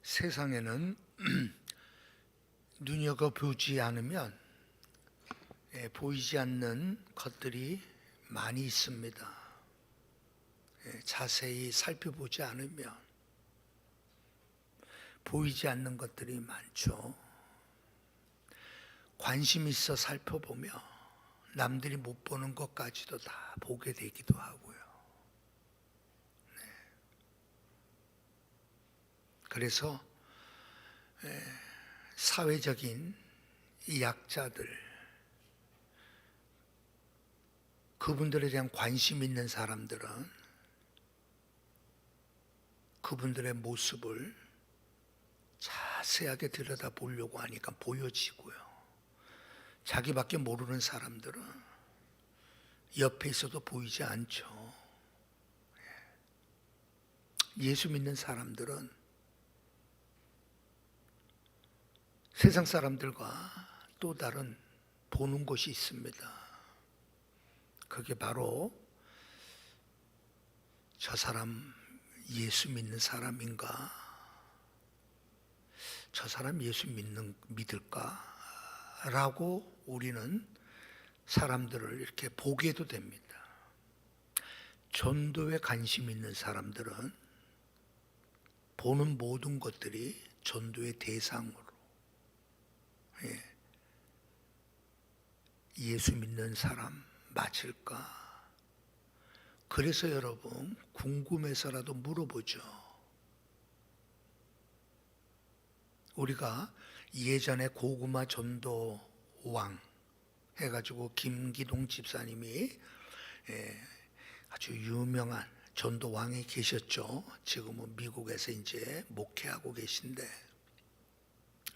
세상에는 눈여겨보지 않으면 보이지 않는 것들이 많이 있습니다. 자세히 살펴보지 않으면 보이지 않는 것들이 많죠. 관심 있어 살펴보며 남들이 못 보는 것까지도 다 보게 되기도 하고요. 그래서 사회적인 이 약자들, 그분들에 대한 관심 있는 사람들은 그분들의 모습을 자세하게 들여다보려고 하니까 보여지고요. 자기밖에 모르는 사람들은 옆에 있어도 보이지 않죠. 예수 믿는 사람들은 세상 사람들과 또 다른 보는 것이 있습니다. 그게 바로 저 사람 예수 믿는 사람인가? 저 사람 예수 믿을까? 라고 우리는 사람들을 이렇게 보게도 됩니다. 전도에 관심 있는 사람들은 보는 모든 것들이 전도의 대상으로 예수 믿는 사람 맞을까? 그래서 여러분 궁금해서라도 물어보죠. 우리가 예전에 고구마 전도 왕 해가지고 김기동 집사님이 아주 유명한 전도 왕이 계셨죠. 지금은 미국에서 이제 목회하고 계신데,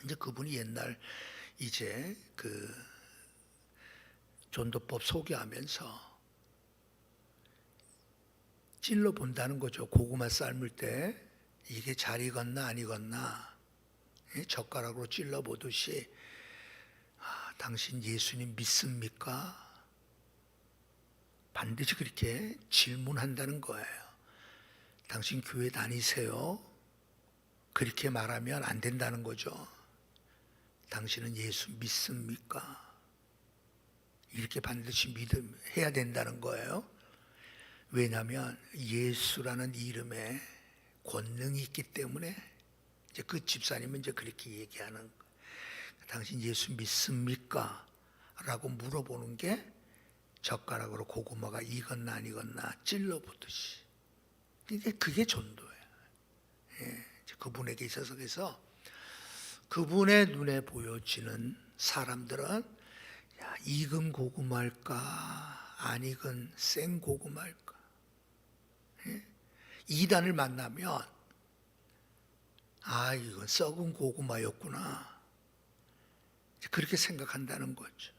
이제 그분이 옛날 이제 그 전도법 소개하면서 찔러 본다는 거죠. 고구마 삶을 때 이게 잘 익었나 안 익었나 젓가락으로 찔러 보듯이, 당신 예수님 믿습니까? 반드시 그렇게 질문한다는 거예요. 당신 교회 다니세요? 그렇게 말하면 안 된다는 거죠. 당신은 예수 믿습니까? 이렇게 반드시 해야 된다는 거예요. 왜냐하면 예수라는 이름에 권능이 있기 때문에 이제 그 집사님은 이제 그렇게 얘기하는 거예요. 당신 예수 믿습니까? 라고 물어보는 게 젓가락으로 고구마가 익었나 안 익었나 찔러보듯이. 그게 전도예요. 그분에게 있어서. 그래서 그분의 눈에 보여지는 사람들은 익은 고구마일까 안 익은 생 고구마일까. 이단을 만나면 이건 썩은 고구마였구나, 그렇게 생각한다는 거죠.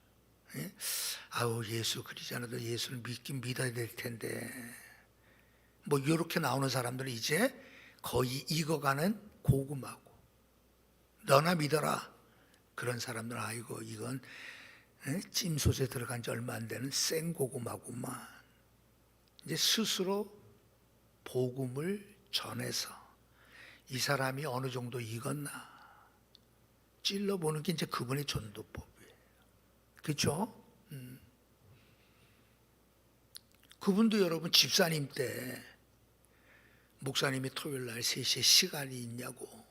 예수 그리지 않아도 예수를 믿긴 믿어야 될 텐데, 뭐 이렇게 나오는 사람들은 이제 거의 익어가는 고구마고, 너나 믿어라. 그런 사람들은 이건 찜솥에 들어간 지 얼마 안 되는 생 고구마구만. 이제 스스로 복음을 전해서 이 사람이 어느 정도 익었나 찔러보는 게 이제 그분의 전도법이에요. 그렇죠? 그분도 여러분 집사님 때 목사님이 토요일 날 3시에 시간이 있냐고,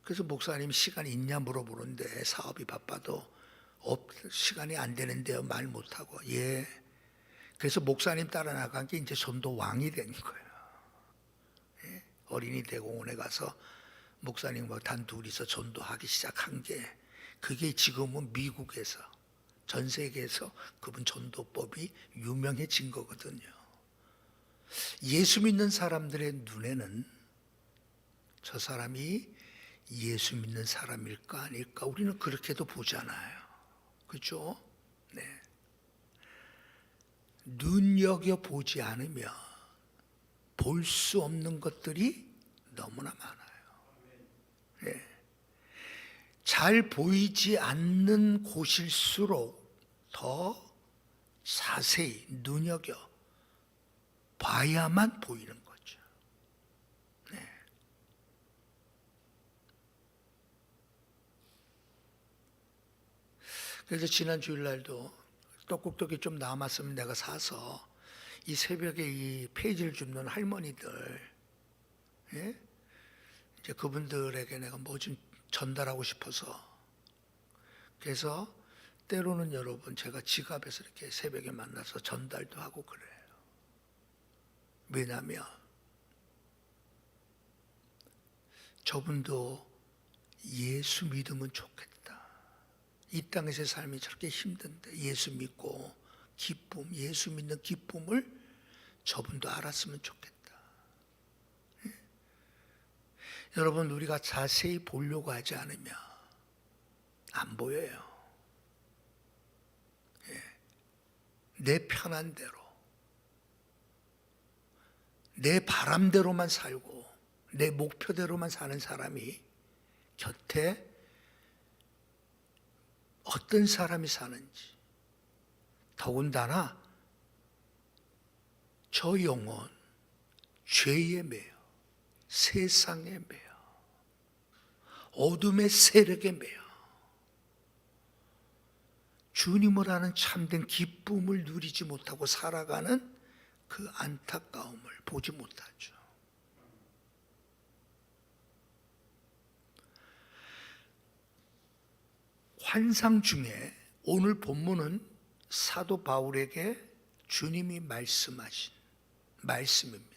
그래서 목사님이 시간이 있냐 물어보는데 사업이 바빠도 시간이 안 되는데요 말 못하고, 그래서 목사님 따라 나간 게 이제 전도 왕이 된 거예요. 어린이 대공원에 가서 목사님과 단 둘이서 전도하기 시작한 게, 그게 지금은 미국에서 전 세계에서 그분 전도법이 유명해진 거거든요. 예수 믿는 사람들의 눈에는 저 사람이 예수 믿는 사람일까 아닐까 우리는 그렇게도 보잖아요. 그렇죠? 네. 눈여겨보지 않으면 볼 수 없는 것들이 너무나 많아요. 네. 잘 보이지 않는 곳일수록 더 자세히 눈여겨 봐야만 보이는 거죠. 네. 그래서 지난 주일날도 떡국떡이 좀 남았으면 내가 사서 이 새벽에 이 페이지를 줍는 할머니들, 예? 이제 그분들에게 내가 뭐 좀 전달하고 싶어서, 그래서 때로는 여러분 제가 지갑에서 이렇게 새벽에 만나서 전달도 하고 그래요. 왜냐하면 저분도 예수 믿으면 좋겠다. 이 땅에서의 삶이 저렇게 힘든데 예수 믿고 기쁨, 예수 믿는 기쁨을 저분도 알았으면 좋겠다. 예? 여러분, 우리가 자세히 보려고 하지 않으면 안 보여요. 예. 내 편한 대로, 내 바람대로만 살고 내 목표대로만 사는 사람이 곁에 어떤 사람이 사는지, 더군다나 저 영혼 죄에 매여 세상에 매여 어둠의 세력에 매여 주님을 아는 참된 기쁨을 누리지 못하고 살아가는 그 안타까움을 보지 못하죠. 환상 중에 오늘 본문은 사도 바울에게 주님이 말씀하신 말씀입니다.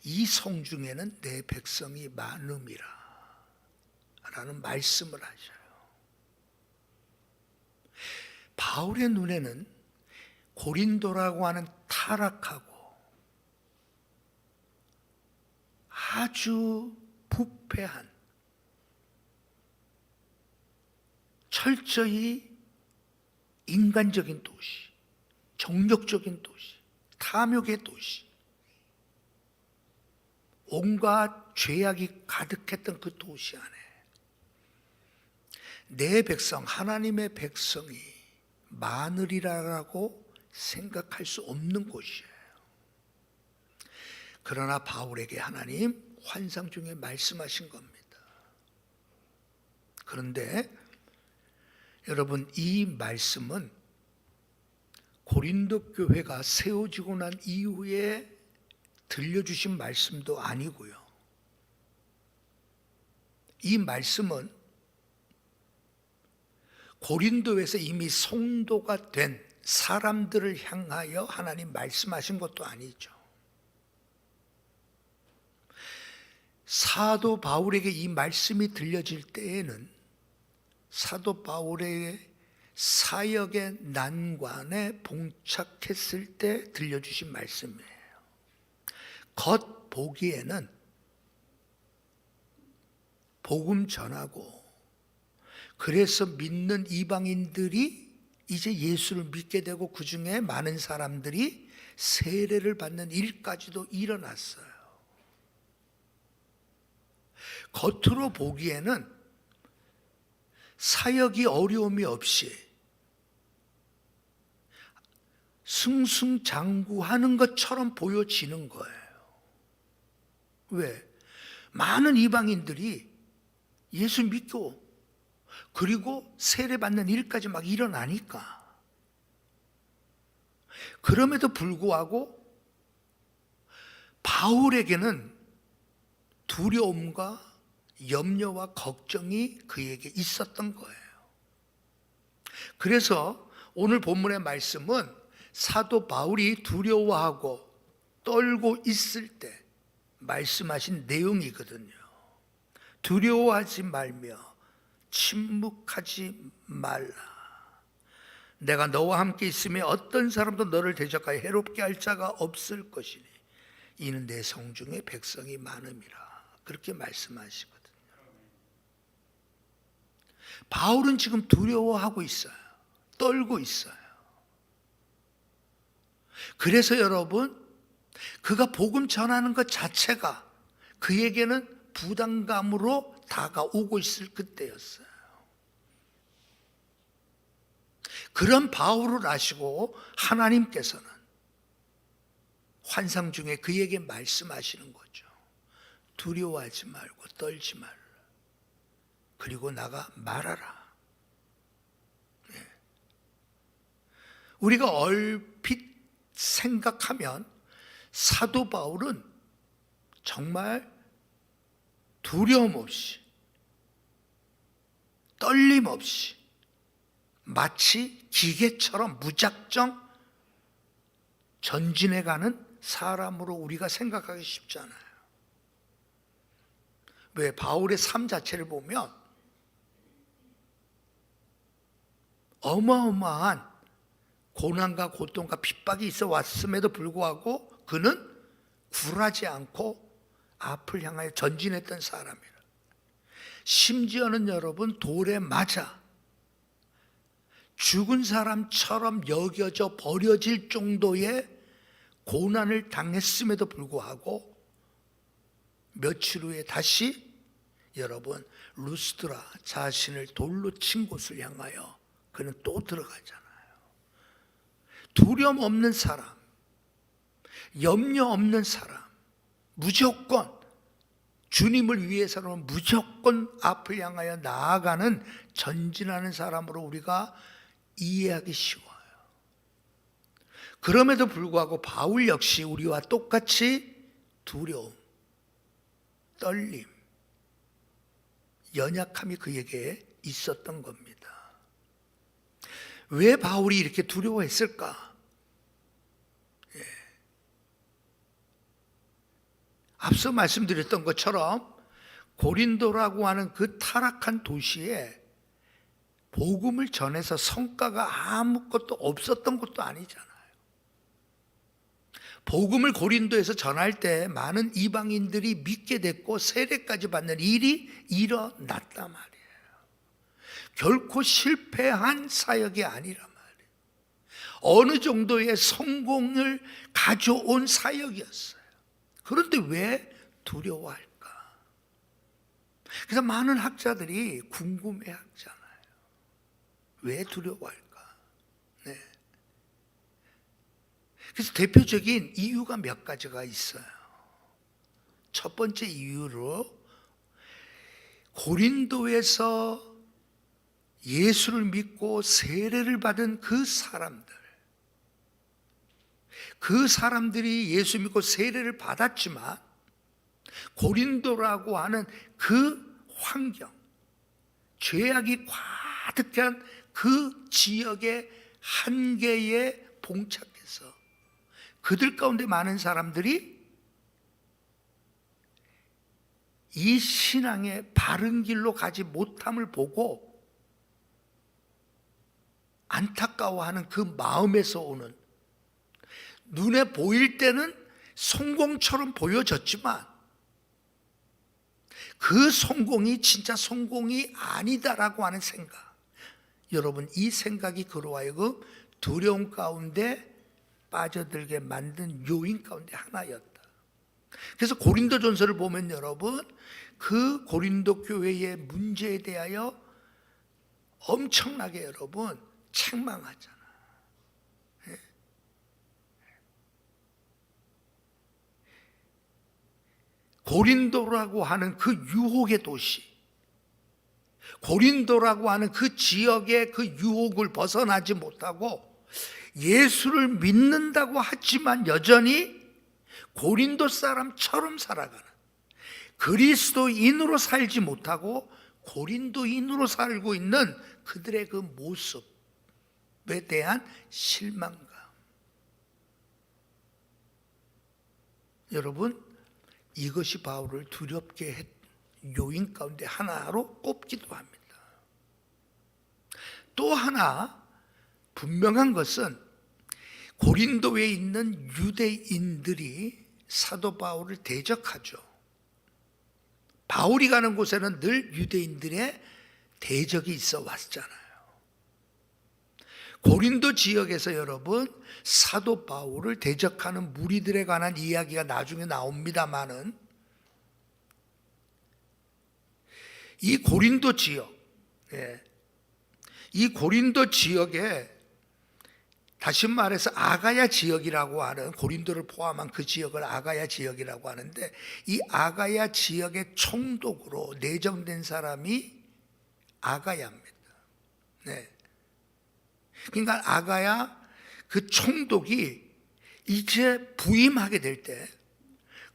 이 성중에는 내 백성이 많음이라 라는 말씀을 하셔요. 바울의 눈에는 고린도라고 하는 타락하고 아주 부패한, 철저히 인간적인 도시, 정력적인 도시, 탐욕의 도시, 온갖 죄악이 가득했던 그 도시 안에 내 백성, 하나님의 백성이 많으리라고 생각할 수 없는 곳이에요. 그러나 바울에게 하나님 환상 중에 말씀하신 겁니다. 그런데 여러분, 이 말씀은 고린도 교회가 세워지고 난 이후에 들려주신 말씀도 아니고요. 이 말씀은 고린도에서 이미 성도가 된 사람들을 향하여 하나님 말씀하신 것도 아니죠. 사도 바울에게 이 말씀이 들려질 때에는 사도 바울의 사역의 난관에 봉착했을 때 들려주신 말씀이에요. 겉 보기에는 복음 전하고 그래서 믿는 이방인들이 이제 예수를 믿게 되고 그 중에 많은 사람들이 세례를 받는 일까지도 일어났어요. 겉으로 보기에는 사역이 어려움이 없이 승승장구하는 것처럼 보여지는 거예요. 왜? 많은 이방인들이 예수 믿고 그리고 세례받는 일까지 막 일어나니까. 그럼에도 불구하고 바울에게는 두려움과 염려와 걱정이 그에게 있었던 거예요. 그래서 오늘 본문의 말씀은 사도 바울이 두려워하고 떨고 있을 때 말씀하신 내용이거든요. 두려워하지 말며 침묵하지 말라. 내가 너와 함께 있으며 어떤 사람도 너를 대적하여 해롭게 할 자가 없을 것이니 이는 내 성중에 백성이 많음이라. 그렇게 말씀하시거든요. 바울은 지금 두려워하고 있어요. 떨고 있어요. 그래서 여러분, 그가 복음 전하는 것 자체가 그에게는 부담감으로 다가오고 있을 그때였어요. 그런 바울을 아시고 하나님께서는 환상 중에 그에게 말씀하시는 거죠. 두려워하지 말고 떨지 말라. 그리고 나가 말하라. 우리가 얼핏 생각하면 사도 바울은 정말 두려움 없이, 떨림 없이, 마치 기계처럼 무작정 전진해가는 사람으로 우리가 생각하기 쉽지 않아요. 왜? 바울의 삶 자체를 보면 어마어마한 고난과 고통과 핍박이 있어 왔음에도 불구하고 그는 굴하지 않고 앞을 향하여 전진했던 사람이라. 심지어는 여러분, 돌에 맞아 죽은 사람처럼 여겨져 버려질 정도의 고난을 당했음에도 불구하고 며칠 후에 다시 여러분 루스드라, 자신을 돌로 친 곳을 향하여 그는 또 들어가잖아요. 두려움 없는 사람, 염려 없는 사람, 무조건 주님을 위해서는 무조건 앞을 향하여 나아가는, 전진하는 사람으로 우리가 이해하기 쉬워요. 그럼에도 불구하고 바울 역시 우리와 똑같이 두려움, 떨림, 연약함이 그에게 있었던 겁니다. 왜 바울이 이렇게 두려워했을까? 앞서 말씀드렸던 것처럼 고린도라고 하는 그 타락한 도시에 복음을 전해서 성과가 아무것도 없었던 것도 아니잖아요. 복음을 고린도에서 전할 때 많은 이방인들이 믿게 됐고 세례까지 받는 일이 일어났단 말이에요. 결코 실패한 사역이 아니란 말이에요. 어느 정도의 성공을 가져온 사역이었어요. 그런데 왜 두려워할까? 그래서 많은 학자들이 궁금해하잖아요. 왜 두려워할까? 네. 그래서 대표적인 이유가 몇 가지가 있어요. 첫 번째 이유로 고린도에서 예수를 믿고 세례를 받은 그 사람들이 예수 믿고 세례를 받았지만 고린도라고 하는 그 환경, 죄악이 가득한 그 지역의 한계에 봉착해서 그들 가운데 많은 사람들이 이 신앙의 바른 길로 가지 못함을 보고 안타까워하는 그 마음에서 오는, 눈에 보일 때는 성공처럼 보여졌지만 그 성공이 진짜 성공이 아니다라고 하는 생각, 여러분 이 생각이 그로 하여금 두려움 가운데 빠져들게 만든 요인 가운데 하나였다. 그래서 고린도전서를 보면 여러분 그 고린도 교회의 문제에 대하여 엄청나게 여러분 책망하잖아. 고린도라고 하는 그 유혹의 도시, 고린도라고 하는 그 지역의 그 유혹을 벗어나지 못하고 예수를 믿는다고 하지만 여전히 고린도 사람처럼 살아가는, 그리스도인으로 살지 못하고 고린도인으로 살고 있는 그들의 그 모습에 대한 실망감. 여러분, 이것이 바울을 두렵게 했 요인 가운데 하나로 꼽기도 합니다. 또 하나 분명한 것은 고린도에 있는 유대인들이 사도 바울을 대적하죠. 바울이 가는 곳에는 늘 유대인들의 대적이 있어 왔잖아요. 고린도 지역에서 여러분 사도 바울을 대적하는 무리들에 관한 이야기가 나중에 나옵니다마는 이 고린도 지역, 이 고린도 지역에 다시 말해서 아가야 지역이라고 하는, 고린도를 포함한 그 지역을 아가야 지역이라고 하는데, 이 아가야 지역의 총독으로 내정된 사람이 아가야입니다. 네. 그러니까 아가야 그 총독이 이제 부임하게 될 때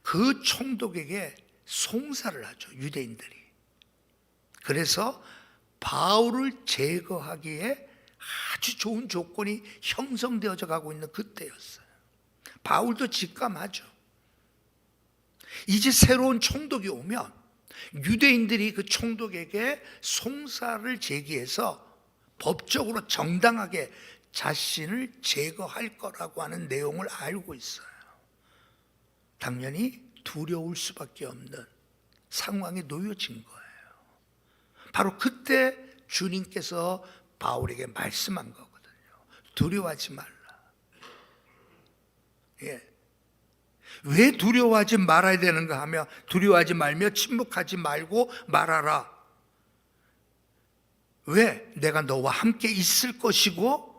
그 총독에게 송사를 하죠, 유대인들이. 그래서 바울을 제거하기에 아주 좋은 조건이 형성되어져 가고 있는 그때였어요. 바울도 직감하죠. 이제 새로운 총독이 오면 유대인들이 그 총독에게 송사를 제기해서 법적으로 정당하게 자신을 제거할 거라고 하는 내용을 알고 있어요. 당연히 두려울 수밖에 없는 상황에 놓여진 거예요. 바로 그때 주님께서 바울에게 말씀한 거거든요. 두려워하지 말라. 왜 두려워하지 말아야 되는가 하며, 두려워하지 말며 침묵하지 말고 말하라. 왜? 내가 너와 함께 있을 것이고,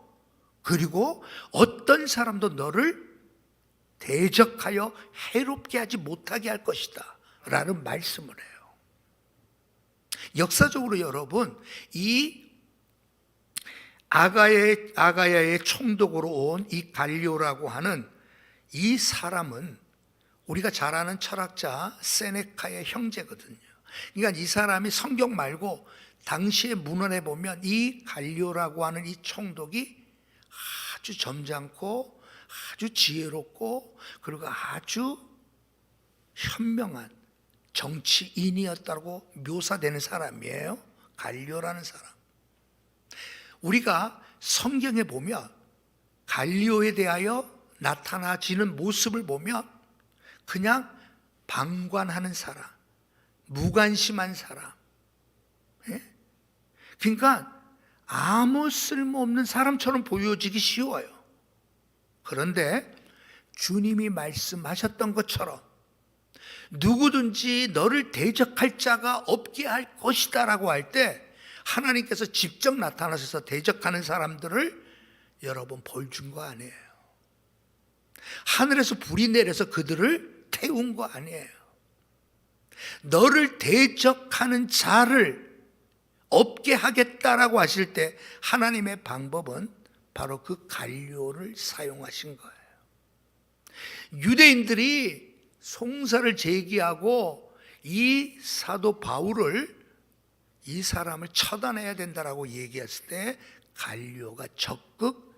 그리고 어떤 사람도 너를 대적하여 해롭게 하지 못하게 할 것이다 라는 말씀을 해요. 역사적으로 여러분, 이 아가야의 총독으로 온 이 갈리오라고 하는 이 사람은 우리가 잘 아는 철학자 세네카의 형제거든요. 그러니까 이 사람이 성경 말고 당시의 문헌에 보면 이 갈리오라고 하는 이 총독이 아주 점잖고 아주 지혜롭고 그리고 아주 현명한 정치인이었다고 묘사되는 사람이에요. 갈리오라는 사람. 우리가 성경에 보면 갈리오에 대하여 나타나지는 모습을 보면 그냥 방관하는 사람, 무관심한 사람, 그러니까 아무 쓸모없는 사람처럼 보여지기 쉬워요. 그런데 주님이 말씀하셨던 것처럼 누구든지 너를 대적할 자가 없게 할 것이다 라고 할 때 하나님께서 직접 나타나셔서 대적하는 사람들을 여러분 벌 준 거 아니에요. 하늘에서 불이 내려서 그들을 태운 거 아니에요. 너를 대적하는 자를 없게 하겠다라고 하실 때 하나님의 방법은 바로 그 갈리오를 사용하신 거예요. 유대인들이 송사를 제기하고 이 사도 바울을, 이 사람을 처단해야 된다라고 얘기했을 때 갈리오가 적극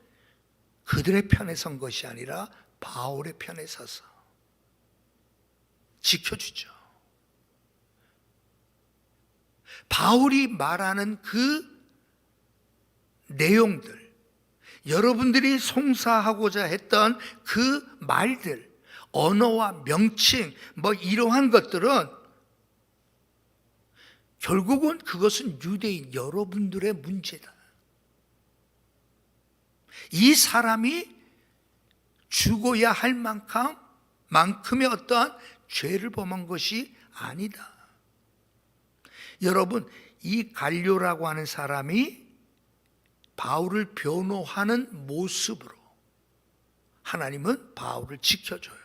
그들의 편에 선 것이 아니라 바울의 편에 서서 지켜주죠. 바울이 말하는 그 내용들, 여러분들이 송사하고자 했던 그 말들, 언어와 명칭, 이러한 것들은 결국은 그것은 유대인 여러분들의 문제다. 이 사람이 죽어야 할 만큼의 어떠한 죄를 범한 것이 아니다. 여러분, 이 갈리오라고 하는 사람이 바울을 변호하는 모습으로 하나님은 바울을 지켜줘요.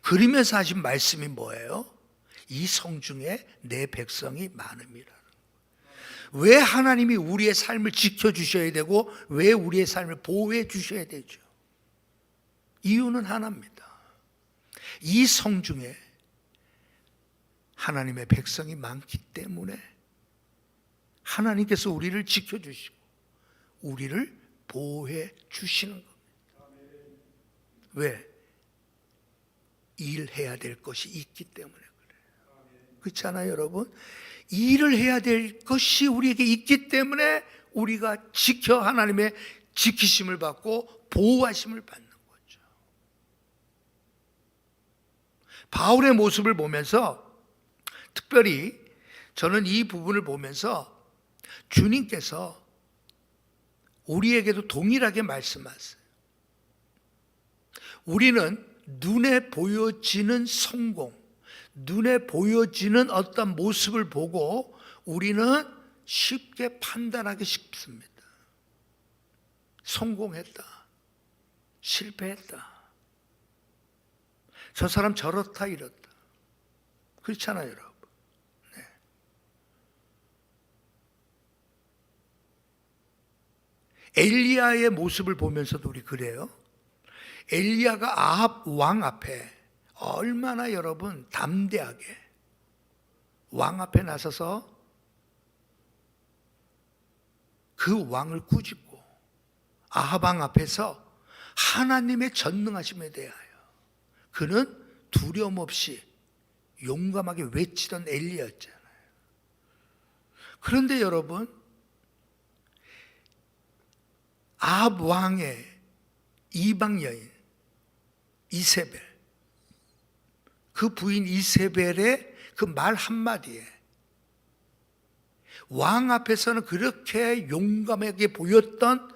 그러면서 하신 말씀이 뭐예요? 이 성중에 내 백성이 많음이라. 왜 하나님이 우리의 삶을 지켜주셔야 되고 왜 우리의 삶을 보호해 주셔야 되죠? 이유는 하나입니다. 이 성중에 하나님의 백성이 많기 때문에 하나님께서 우리를 지켜주시고 우리를 보호해 주시는 겁니다. 왜? 일해야 될 것이 있기 때문에 그래요. 그렇잖아요, 여러분? 일을 해야 될 것이 우리에게 있기 때문에 우리가 하나님의 지키심을 받고 보호하심을 받는 거죠. 바울의 모습을 보면서 특별히 저는 이 부분을 보면서 주님께서 우리에게도 동일하게 말씀하세요. 우리는 눈에 보여지는 성공, 눈에 보여지는 어떤 모습을 보고 우리는 쉽게 판단하기 쉽습니다. 성공했다, 실패했다, 저 사람 저렇다 이렇다. 그렇잖아요, 여러분. 네. 엘리야의 모습을 보면서도 우리 그래요. 엘리야가 아합 왕 앞에 얼마나 여러분 담대하게 왕 앞에 나서서 그 왕을 꾸짖고 아합 왕 앞에서 하나님의 전능하심에 대하여 그는 두려움 없이 용감하게 외치던 엘리야였잖아요. 그런데 여러분, 아합 왕의 이방 여인 이세벨, 그 부인 이세벨의 그 말 한마디에 왕 앞에서는 그렇게 용감하게 보였던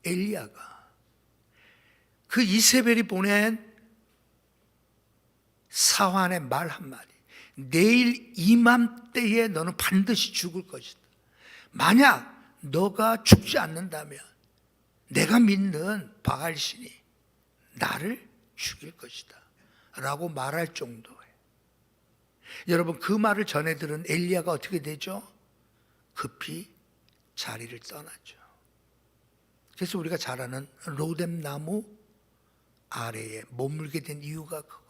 엘리야가 그 이세벨이 보낸 사환의 말 한마디, 내일 이맘때에 너는 반드시 죽을 것이다. 만약 너가 죽지 않는다면 내가 믿는 바알신이 나를 죽일 것이다 라고 말할 정도에, 여러분 그 말을 전해 들은 엘리야가 어떻게 되죠? 급히 자리를 떠나죠. 그래서 우리가 잘 아는 로뎀 나무 아래에 머물게 된 이유가 그거예요.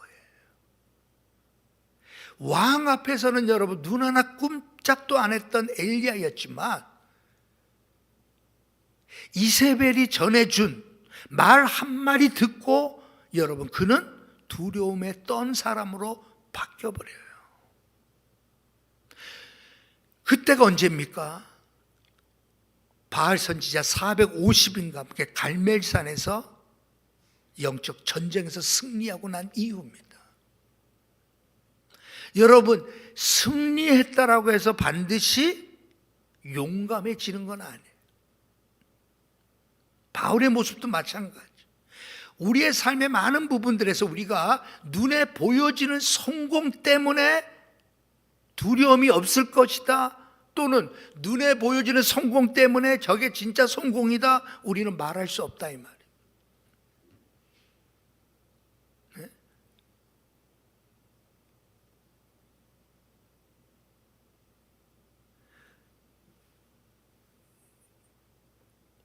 왕 앞에서는 여러분 눈 하나 꼼짝도 안 했던 엘리야였지만 이세벨이 전해준 말 한마디 듣고 여러분 그는 두려움에 떤 사람으로 바뀌어버려요. 그때가 언제입니까? 바알 선지자 450인가 함께 갈멜산에서 영적 전쟁에서 승리하고 난 이후입니다. 여러분, 승리했다라고 해서 반드시 용감해지는 건 아니에요. 바울의 모습도 마찬가지. 우리의 삶의 많은 부분들에서 우리가 눈에 보여지는 성공 때문에 두려움이 없을 것이다, 또는 눈에 보여지는 성공 때문에 저게 진짜 성공이다, 우리는 말할 수 없다 이 말이에요. 네?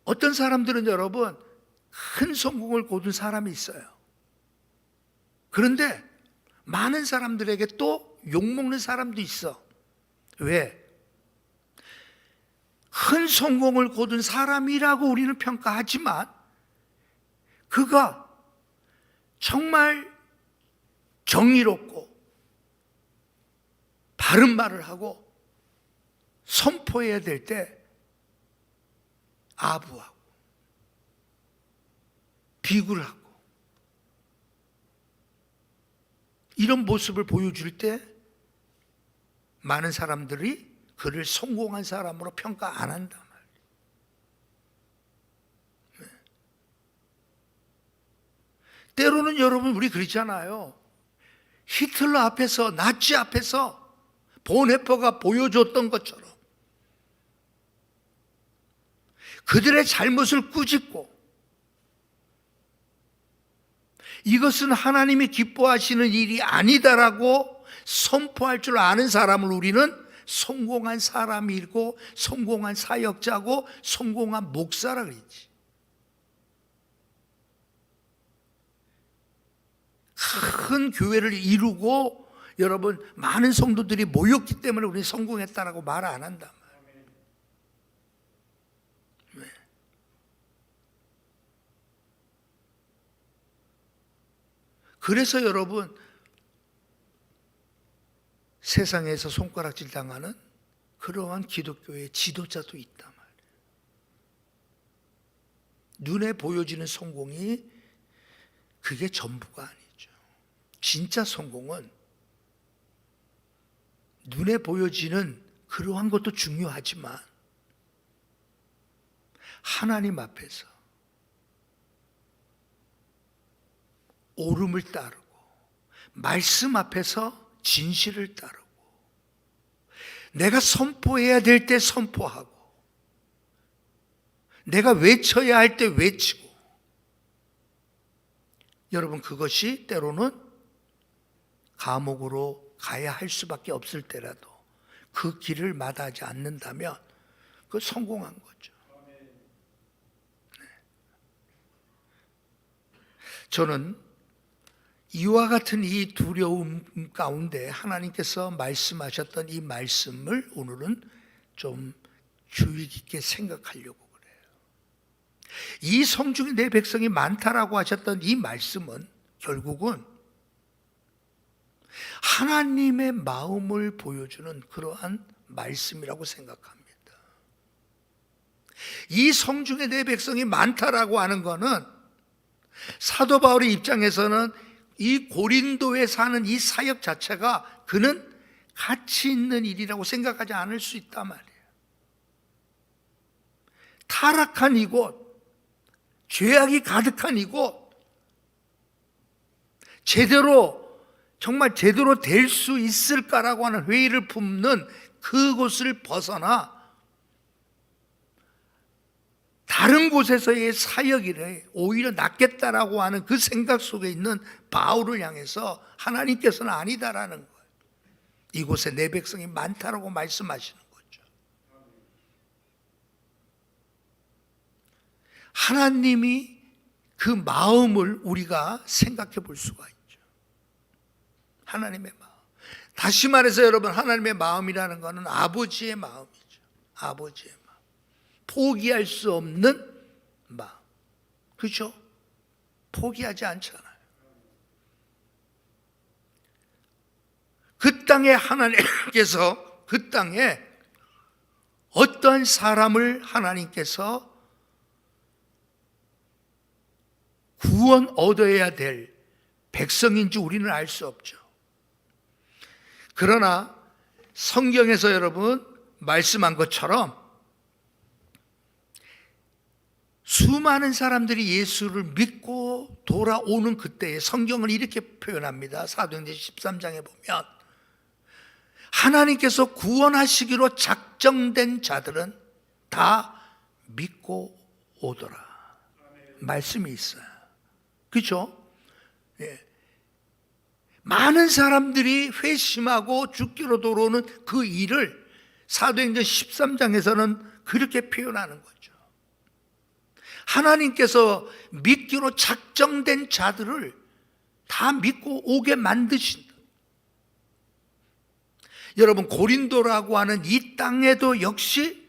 어떤 사람들은 여러분 큰 성공을 거둔 사람이 있어요. 그런데 많은 사람들에게 또 욕먹는 사람도 있어. 왜? 큰 성공을 거둔 사람이라고 우리는 평가하지만 그가 정말 정의롭고 바른 말을 하고 선포해야 될 때 아부하고 비굴 하고 이런 모습을 보여줄 때 많은 사람들이 그를 성공한 사람으로 평가 안 한단 말이에요. 때로는 여러분 우리 그렇잖아요. 히틀러 앞에서, 나치 앞에서 본헤퍼가 보여줬던 것처럼 그들의 잘못을 꾸짖고 이것은 하나님이 기뻐하시는 일이 아니다라고 선포할 줄 아는 사람을 우리는 성공한 사람이고 성공한 사역자고 성공한 목사라 그러지. 큰 교회를 이루고 여러분 많은 성도들이 모였기 때문에 우리는 성공했다라고 말 안 한단 말이에요. 왜? 그래서 여러분 세상에서 손가락질 당하는 그러한 기독교의 지도자도 있단 말이에요. 눈에 보여지는 성공이 그게 전부가 아니죠. 진짜 성공은 눈에 보여지는 그러한 것도 중요하지만 하나님 앞에서 옳음을 따르고 말씀 앞에서 진실을 따르고 내가 선포해야 될 때 선포하고 내가 외쳐야 할 때 외치고, 여러분 그것이 때로는 감옥으로 가야 할 수밖에 없을 때라도 그 길을 마다하지 않는다면 그 성공한 거죠. 저는 이와 같은 이 두려움 가운데 하나님께서 말씀하셨던 이 말씀을 오늘은 좀 주의 깊게 생각하려고 그래요. 이 성중에 내 백성이 많다라고 하셨던 이 말씀은 결국은 하나님의 마음을 보여주는 그러한 말씀이라고 생각합니다. 이 성중에 내 백성이 많다라고 하는 것은 사도 바울의 입장에서는 이 고린도에 사는 이 사역 자체가 그는 가치 있는 일이라고 생각하지 않을 수 있단 말이에요. 타락한 이곳, 죄악이 가득한 이곳, 정말 제대로 될 수 있을까라고 하는 회의를 품는 그곳을 벗어나 다른 곳에서의 사역이 오히려 낫겠다라고 하는 그 생각 속에 있는 바울을 향해서 하나님께서는 아니다라는 거예요. 이곳에 내 백성이 많다라고 말씀하시는 거죠. 하나님이 그 마음을 우리가 생각해 볼 수가 있죠. 하나님의 마음. 다시 말해서 여러분, 하나님의 마음이라는 것은 아버지의 마음이죠. 아버지의 마음. 포기할 수 없는 마음. 그렇죠? 포기하지 않잖아요. 그 땅에 하나님께서 그 땅에 어떠한 사람을 하나님께서 구원 얻어야 될 백성인지 우리는 알 수 없죠. 그러나 성경에서 여러분 말씀한 것처럼 수많은 사람들이 예수를 믿고 돌아오는 그때에 성경을 이렇게 표현합니다. 사도행전 13장에 보면 하나님께서 구원하시기로 작정된 자들은 다 믿고 오더라. 말씀이 있어요. 그렇죠? 예. 많은 사람들이 회심하고 죽기로 돌아오는 그 일을 사도행전 13장에서는 그렇게 표현하는 거죠. 하나님께서 믿기로 작정된 자들을 다 믿고 오게 만드신다. 여러분, 고린도라고 하는 이 땅에도 역시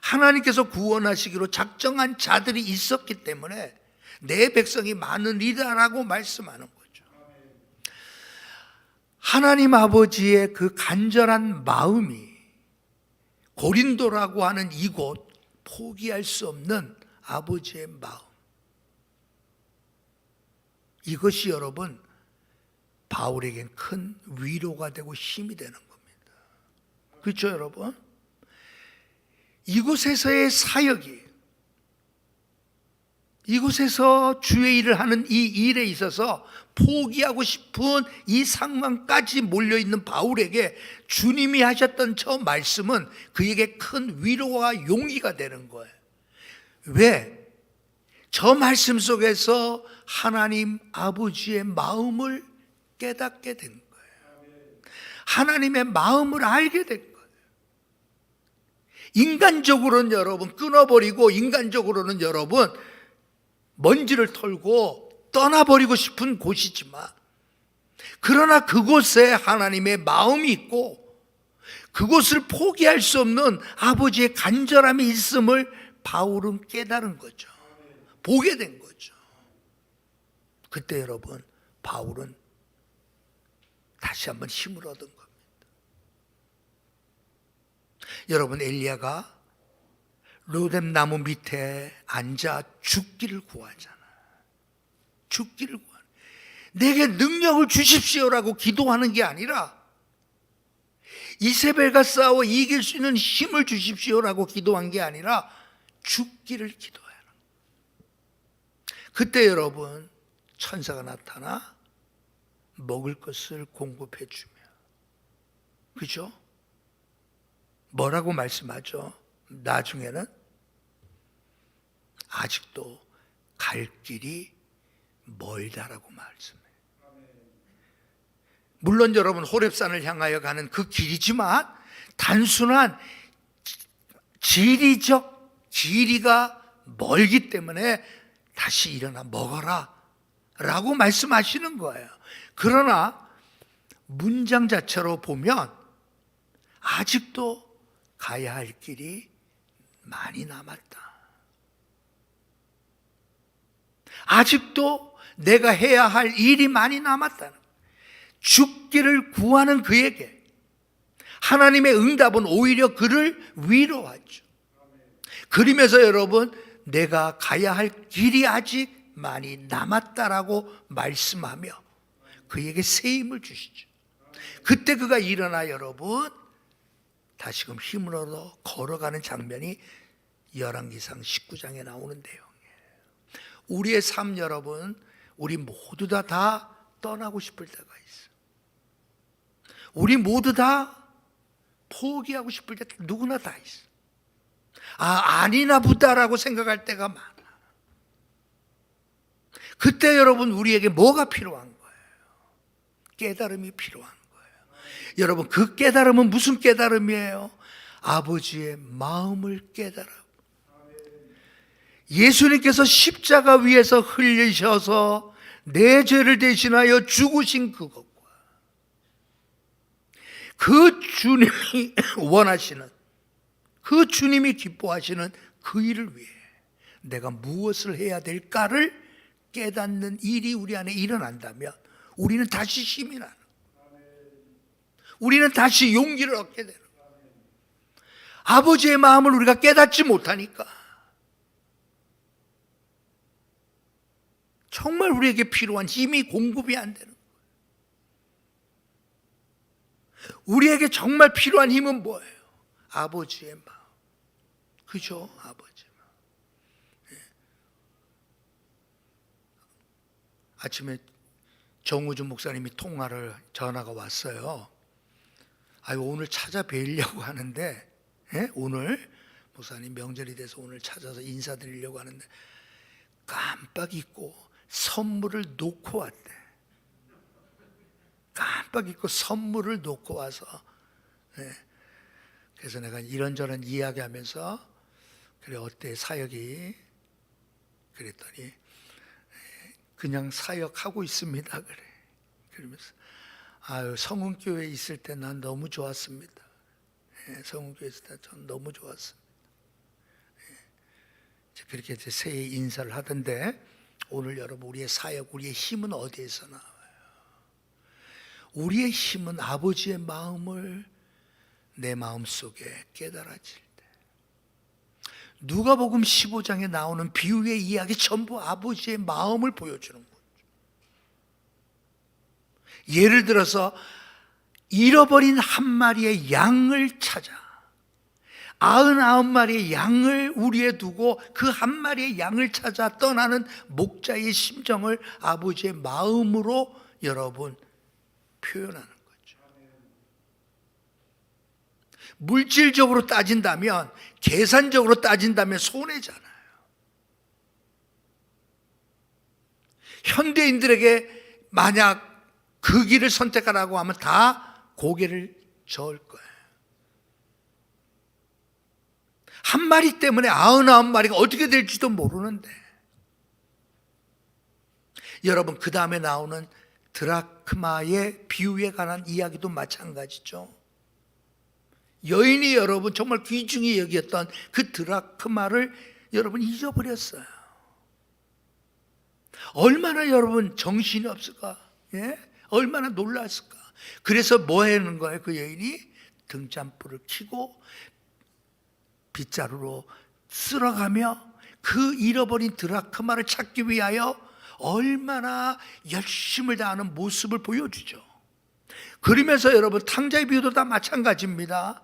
하나님께서 구원하시기로 작정한 자들이 있었기 때문에 내 백성이 많으리라라고 말씀하는 거죠. 하나님 아버지의 그 간절한 마음이 고린도라고 하는 이곳, 포기할 수 없는 아버지의 마음, 이것이 여러분 바울에겐 큰 위로가 되고 힘이 되는 겁니다. 그렇죠, 여러분? 이곳에서의 사역이, 이곳에서 주의 일을 하는 이 일에 있어서 포기하고 싶은 이 상황까지 몰려있는 바울에게 주님이 하셨던 저 말씀은 그에게 큰 위로와 용기가 되는 거예요. 왜? 저 말씀 속에서 하나님 아버지의 마음을 깨닫게 된 거예요. 하나님의 마음을 알게 된 거예요. 인간적으로는 여러분 끊어버리고, 인간적으로는 여러분 먼지를 털고 떠나버리고 싶은 곳이지만, 그러나 그곳에 하나님의 마음이 있고 그곳을 포기할 수 없는 아버지의 간절함이 있음을 바울은 깨달은 거죠. 보게 된 거죠. 그때 여러분 바울은 다시 한번 힘을 얻은 겁니다. 여러분, 엘리야가 로뎀 나무 밑에 앉아 죽기를 구하잖아요. 죽기를 구하는, 내게 능력을 주십시오라고 기도하는 게 아니라 이세벨과 싸워 이길 수 있는 힘을 주십시오라고 기도한 게 아니라 죽기를 기도하는. 그때 여러분 천사가 나타나 먹을 것을 공급해 주며, 그죠? 뭐라고 말씀하죠? 나중에는 아직도 갈 길이 멀다라고 말씀해요. 물론 여러분 호렙산을 향하여 가는 그 길이지만 단순한 지리가 멀기 때문에 다시 일어나 먹어라 라고 말씀하시는 거예요. 그러나 문장 자체로 보면 아직도 가야 할 길이 많이 남았다. 아직도 내가 해야 할 일이 많이 남았다는 거예요. 죽기를 구하는 그에게 하나님의 응답은 오히려 그를 위로하죠. 그러면서 여러분, 내가 가야 할 길이 아직 많이 남았다라고 말씀하며 그에게 새 힘을 주시죠. 그때 그가 일어나 여러분 다시금 힘을 얻어 걸어가는 장면이 열왕기상 19장에 나오는 내용이에요. 우리의 삶 여러분, 우리 모두 다 떠나고 싶을 때가 있어요. 우리 모두 다 포기하고 싶을 때 누구나 다 있어. 아니나 보다라고 생각할 때가 많아. 그때 여러분 우리에게 뭐가 필요한 거예요? 깨달음이 필요한 거예요. 여러분, 그 깨달음은 무슨 깨달음이에요? 아버지의 마음을 깨달아. 예수님께서 십자가 위에서 흘리셔서 내 죄를 대신하여 죽으신 그것과 그 주님이 원하시는, 그 주님이 기뻐하시는 그 일을 위해 내가 무엇을 해야 될까를 깨닫는 일이 우리 안에 일어난다면 우리는 다시 힘이 나는, 우리는 다시 용기를 얻게 되는 거예요. 아버지의 마음을 우리가 깨닫지 못하니까 정말 우리에게 필요한 힘이 공급이 안 되는 거예요. 우리에게 정말 필요한 힘은 뭐예요? 아버지의 마음. 그죠? 아버지의 마음. 네. 아침에 정우준 목사님이 전화가 왔어요. 오늘 찾아뵈려고 하는데, 오늘 목사님 명절이 돼서 오늘 찾아서 인사드리려고 하는데 깜빡 잊고 선물을 놓고 왔대. 깜빡 잊고 선물을 놓고 와서, 그래서 내가 이런저런 이야기하면서 그래 어때 사역이? 그랬더니 그냥 사역하고 있습니다. 그래. 그러면서 성은교회에 있을 때 난 너무 좋았습니다. 성은교회에 있을 때 전 너무 좋았습니다. 그렇게 이제 새해 인사를 하던데, 오늘 여러분 우리의 사역, 우리의 힘은 어디에서 나와요? 우리의 힘은 아버지의 마음을 내 마음속에 깨달아질 때. 누가복음 15장에 나오는 비유의 이야기 전부 아버지의 마음을 보여주는 거죠. 예를 들어서 잃어버린 한 마리의 양을 찾아 99마리의 양을 우리에 두고 그 한 마리의 양을 찾아 떠나는 목자의 심정을 아버지의 마음으로 여러분 표현하는 거죠. 물질적으로 따진다면, 계산적으로 따진다면 손해잖아요. 현대인들에게 만약 그 길을 선택하라고 하면 다 고개를 저을 거예요. 한 마리 때문에 99마리가 어떻게 될지도 모르는데, 여러분 그 다음에 나오는 드라크마의 비유에 관한 이야기도 마찬가지죠. 여인이 여러분 정말 귀중히 여겼던 그 드라크마를 여러분 잊어버렸어요. 얼마나 여러분 정신이 없을까? 얼마나 놀랐을까? 그래서 뭐 하는 거예요? 그 여인이 등잔불을 켜고 빗자루로 쓸어가며 그 잃어버린 드라크마를 찾기 위하여 얼마나 열심을 다하는 모습을 보여주죠. 그러면서 여러분 탕자의 비유도 다 마찬가지입니다.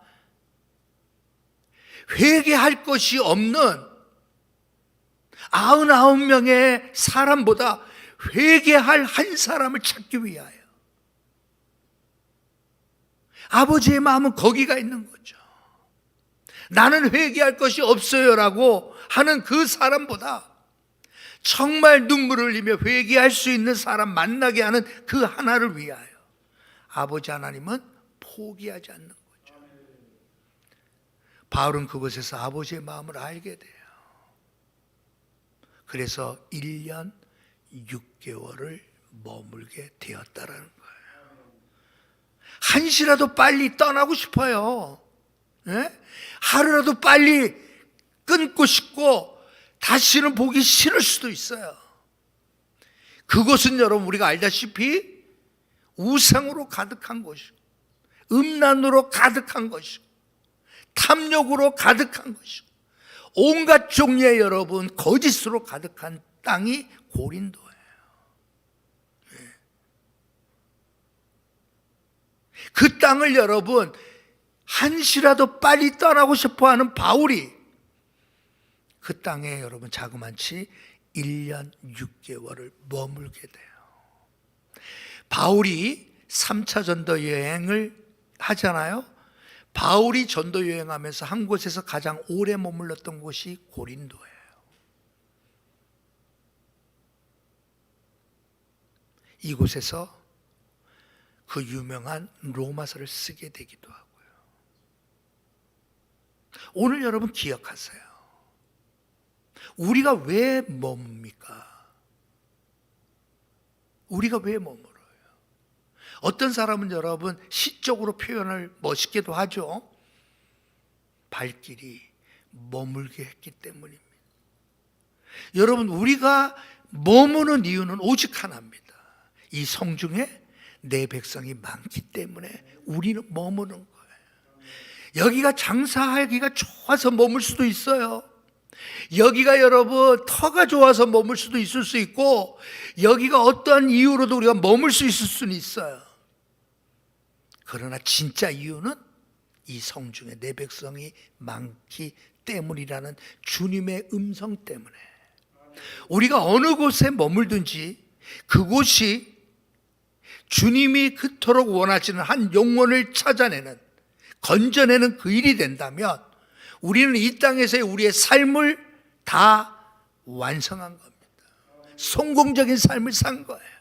회개할 것이 없는 99명의 사람보다 회개할 한 사람을 찾기 위하여 아버지의 마음은 거기가 있는 거죠. 나는 회개할 것이 없어요라고 하는 그 사람보다 정말 눈물을 흘리며 회개할 수 있는 사람 만나게 하는 그 하나를 위하여 아버지 하나님은 포기하지 않는 거죠. 바울은 그곳에서 아버지의 마음을 알게 돼요. 그래서 1년 6개월을 머물게 되었다라는 거예요. 한시라도 빨리 떠나고 싶어요. 예? 하루라도 빨리 끊고 싶고 다시는 보기 싫을 수도 있어요. 그것은 여러분 우리가 알다시피 우상으로 가득한 것이고 음란으로 가득한 것이고 탐욕으로 가득한 것이고 온갖 종류의 여러분 거짓으로 가득한 땅이 고린도예요. 그 땅을 여러분 한시라도 빨리 떠나고 싶어하는 바울이 그 땅에 여러분 자그마치 1년 6개월을 머물게 돼요. 바울이 3차 전도 여행을 하잖아요. 바울이 전도 여행하면서 한 곳에서 가장 오래 머물렀던 곳이 고린도예요. 이곳에서 그 유명한 로마서를 쓰게 되기도 하고요. 오늘 여러분 기억하세요. 우리가 왜 머뭅니까? 우리가 왜 머물어요? 어떤 사람은 여러분 시적으로 표현을 멋있게도 하죠. 발길이 머물게 했기 때문입니다. 여러분 우리가 머무는 이유는 오직 하나입니다. 이 성중에 내 백성이 많기 때문에 우리는 머무는 거예요. 여기가 장사하기가 좋아서 머물 수도 있어요. 여기가 여러분 터가 좋아서 머물 수도 있을 수 있고 여기가 어떠한 이유로도 우리가 머물 수 있을 수는 있어요. 그러나 진짜 이유는 이 성중에 내 백성이 많기 때문이라는 주님의 음성 때문에 우리가 어느 곳에 머물든지 그곳이 주님이 그토록 원하시는 한 영혼을 찾아내는 건져내는 그 일이 된다면 우리는 이 땅에서의 우리의 삶을 다 완성한 겁니다. 성공적인 삶을 산 거예요.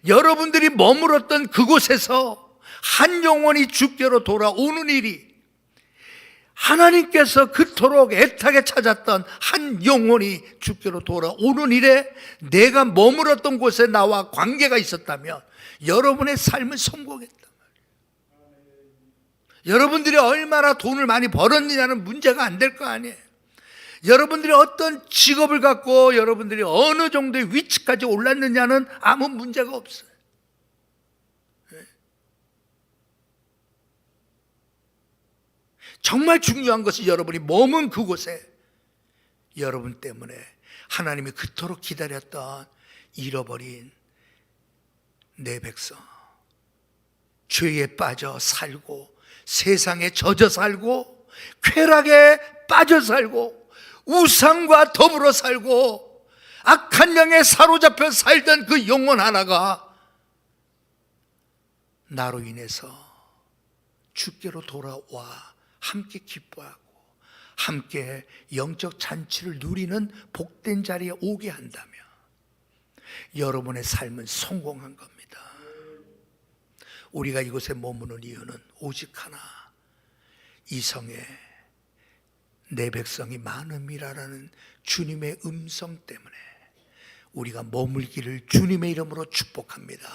여러분들이 머물었던 그곳에서 한 영혼이 주께로 돌아오는 일이 하나님께서 그토록 애타게 찾았던 한 영혼이 주께로 돌아오는 일에 내가 머물었던 곳에 나와 관계가 있었다면 여러분의 삶은 성공했단 말이에요. 여러분들이 얼마나 돈을 많이 벌었느냐는 문제가 안 될 거 아니에요. 여러분들이 어떤 직업을 갖고 여러분들이 어느 정도의 위치까지 올랐느냐는 아무 문제가 없어요. 정말 중요한 것이 여러분이 머문 그곳에 여러분 때문에 하나님이 그토록 기다렸던 잃어버린 내 백성, 죄에 빠져 살고 세상에 젖어 살고 쾌락에 빠져 살고 우상과 더불어 살고 악한 영에 사로잡혀 살던 그 영혼 하나가 나로 인해서 주께로 돌아와 함께 기뻐하고 함께 영적 잔치를 누리는 복된 자리에 오게 한다면 여러분의 삶은 성공한 겁니다. 우리가 이곳에 머무는 이유는 오직 하나, 이 성에 내 백성이 많음이라는 주님의 음성 때문에 우리가 머물기를 주님의 이름으로 축복합니다.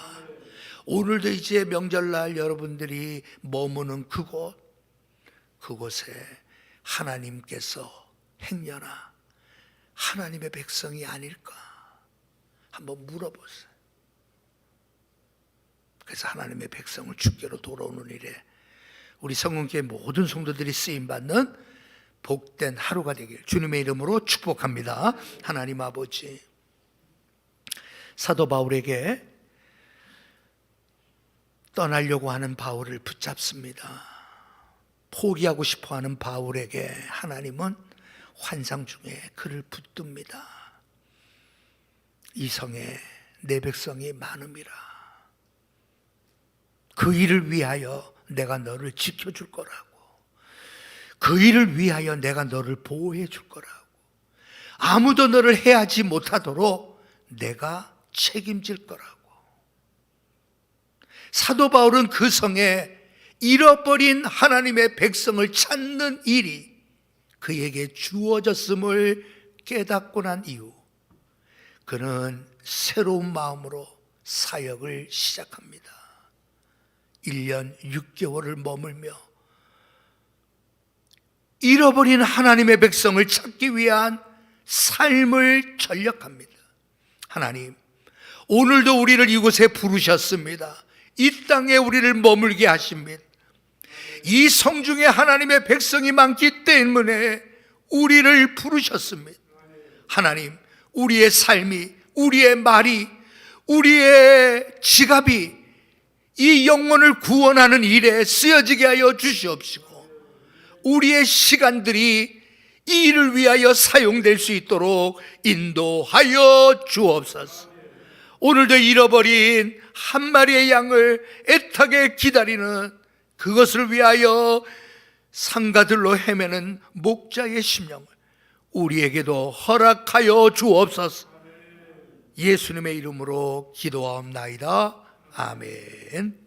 오늘도 이제 명절날 여러분들이 머무는 그곳에 하나님께서 행여나 하나님의 백성이 아닐까 한번 물어보세요. 그래서 하나님의 백성을 주께로 돌아오는 일에 우리 성공교회 모든 성도들이 쓰임받는 복된 하루가 되길 주님의 이름으로 축복합니다. 하나님 아버지, 사도 바울에게 떠나려고 하는 바울을 붙잡습니다. 포기하고 싶어하는 바울에게 하나님은 환상 중에 그를 붙듭니다. 이 성에 내 백성이 많음이라. 그 일을 위하여 내가 너를 지켜줄 거라고. 그 일을 위하여 내가 너를 보호해 줄 거라고. 아무도 너를 해하지 못하도록 내가 책임질 거라고. 사도 바울은 그 성에 잃어버린 하나님의 백성을 찾는 일이 그에게 주어졌음을 깨닫고 난 이후 그는 새로운 마음으로 사역을 시작합니다. 1년 6개월을 머물며 잃어버린 하나님의 백성을 찾기 위한 삶을 전력합니다. 하나님, 오늘도 우리를 이곳에 부르셨습니다. 이 땅에 우리를 머물게 하십니다. 이 성중에 하나님의 백성이 많기 때문에 우리를 부르셨습니다. 하나님, 우리의 삶이, 우리의 말이, 우리의 지갑이 이 영혼을 구원하는 일에 쓰여지게 하여 주시옵시고, 우리의 시간들이 이 일을 위하여 사용될 수 있도록 인도하여 주옵소서. 오늘도 잃어버린 한 마리의 양을 애타게 기다리는, 그것을 위하여 상가들로 헤매는 목자의 심령을 우리에게도 허락하여 주옵소서. 예수님의 이름으로 기도하옵나이다. 아멘.